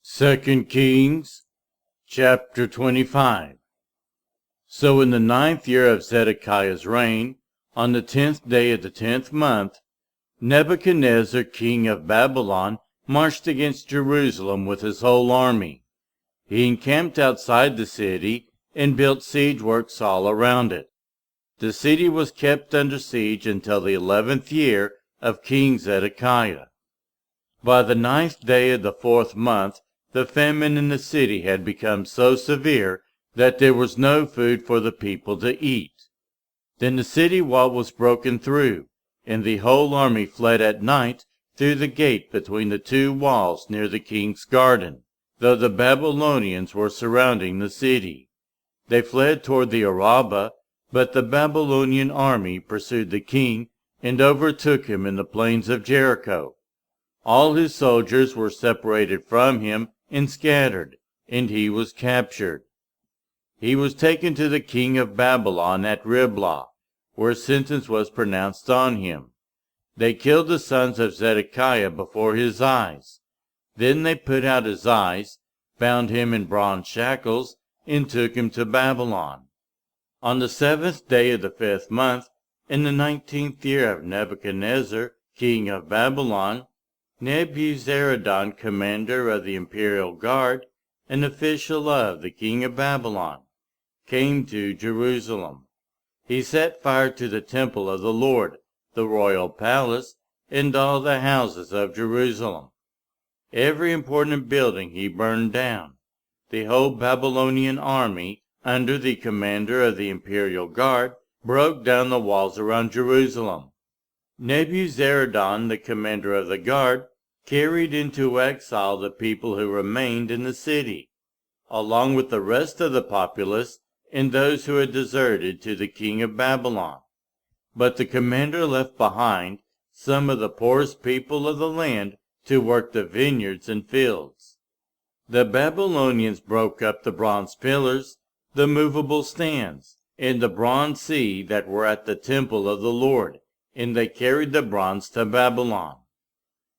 2 Kings chapter 25. So in the 9th year of Zedekiah's reign, on the 10th day of the 10th month, Nebuchadnezzar king of Babylon marched against Jerusalem with his whole army. He encamped outside the city and built siege works all around it. The city was kept under siege until the 11th year of King Zedekiah. By the 9th day of the 4th month, the famine in the city had become so severe that there was no food for the people to eat. Then the city wall was broken through, and the whole army fled at night through the gate between the two walls near the king's garden, though the Babylonians were surrounding the city. They fled toward the Arabah, but the Babylonian army pursued the king and overtook him in the plains of Jericho. All his soldiers were separated from him and scattered, and he was captured. He was taken to the king of Babylon at Riblah, where sentence was pronounced on him. They killed the sons of Zedekiah before his eyes. Then they put out his eyes, bound him in bronze shackles, and took him to Babylon. On the 7th day of the 5th month, in the 19th year of Nebuchadnezzar, king of Babylon, Nebuzaradan, commander of the imperial guard, an official of the king of Babylon, came to Jerusalem. He set fire to the temple of the Lord, the royal palace, and all the houses of Jerusalem. Every important building he burned down. The whole Babylonian army, under the commander of the imperial guard, broke down the walls around Jerusalem. Nebuzaradan, the commander of the guard, carried into exile the people who remained in the city, along with the rest of the populace and those who had deserted to the king of Babylon. But the commander left behind some of the poorest people of the land to work the vineyards and fields. The Babylonians broke up the bronze pillars, the movable stands, and the bronze sea that were at the temple of the Lord, and they carried the bronze to Babylon.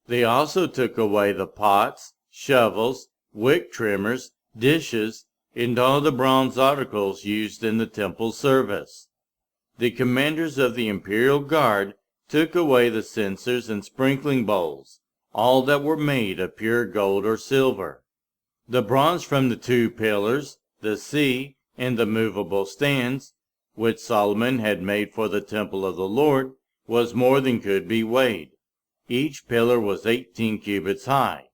They also took away the pots, shovels, wick trimmers, dishes, and all the bronze articles used in the temple service. The commanders of the imperial guard took away the censers and sprinkling bowls, all that were made of pure gold or silver. The bronze from the 2 pillars, the sea, and the movable stands, which Solomon had made for the temple of the Lord, was more than could be weighed. Each pillar was 18 cubits high.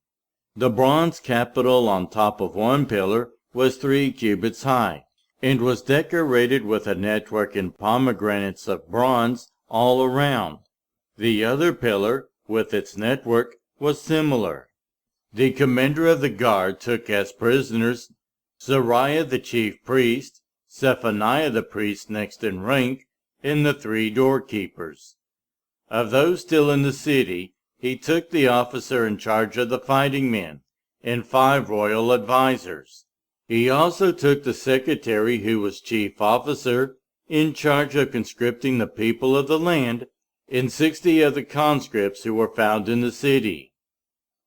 The bronze capital on top of one pillar was 3 cubits high, and was decorated with a network and pomegranates of bronze all around. The other pillar, with its network, was similar. The commander of the guard took as prisoners Zariah the chief priest, Zephaniah the priest next in rank, and the 3 doorkeepers. Of those still in the city, he took the officer in charge of the fighting men, and 5 royal advisers. He also took the secretary, who was chief officer, in charge of conscripting the people of the land, and 60 of the conscripts who were found in the city.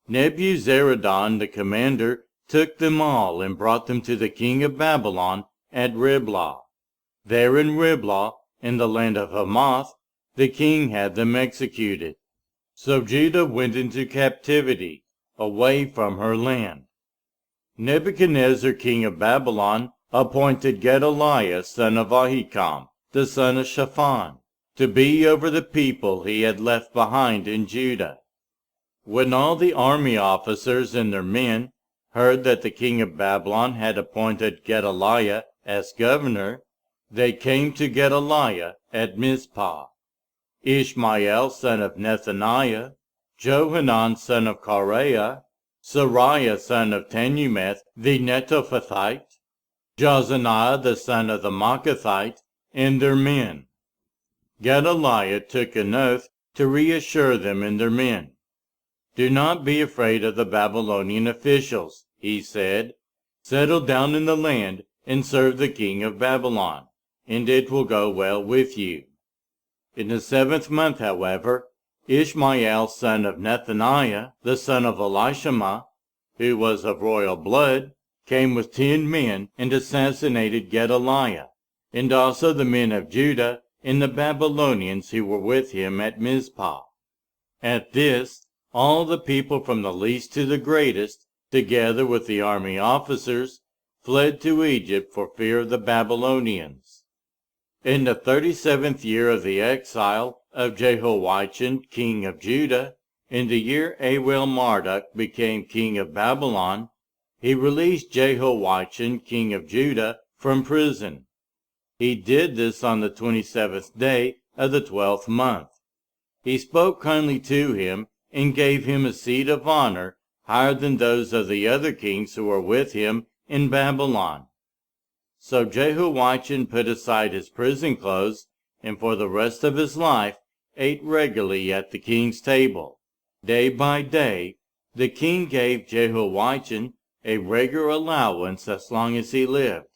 Nebuzaradan, the commander, took them all and brought them to the king of Babylon at Riblah. There in Riblah, in the land of Hamath, the king had them executed. So Judah went into captivity, away from her land. Nebuchadnezzar, king of Babylon, appointed Gedaliah, son of Ahikam, the son of Shaphan, to be over the people he had left behind in Judah. When all the army officers and their men heard that the king of Babylon had appointed Gedaliah as governor, they came to Gedaliah at Mizpah. Ishmael, son of Nethaniah, Johanan, son of Kareah, Sariah, son of Tanumeth, the Netophathite, Jozaniah, the son of the Maacathite, and their men. Gedaliah took an oath to reassure them and their men. "Do not be afraid of the Babylonian officials," he said. "Settle down in the land and serve the king of Babylon, and it will go well with you." In the 7th month, however, Ishmael, son of Nethaniah, the son of Elishama, who was of royal blood, came with 10 men and assassinated Gedaliah, and also the men of Judah and the Babylonians who were with him at Mizpah. At this, all the people from the least to the greatest, together with the army officers, fled to Egypt for fear of the Babylonians. In the 37th year of the exile of Jehoiachin king of Judah, in the year Awel-Marduk became king of Babylon, he released Jehoiachin king of Judah from prison. He did this on the 27th day of the 12th month. He spoke kindly to him and gave him a seat of honor higher than those of the other kings who were with him in Babylon. So Jehoiachin put aside his prison clothes, and for the rest of his life ate regularly at the king's table. Day by day the king gave Jehoiachin a regular allowance as long as he lived.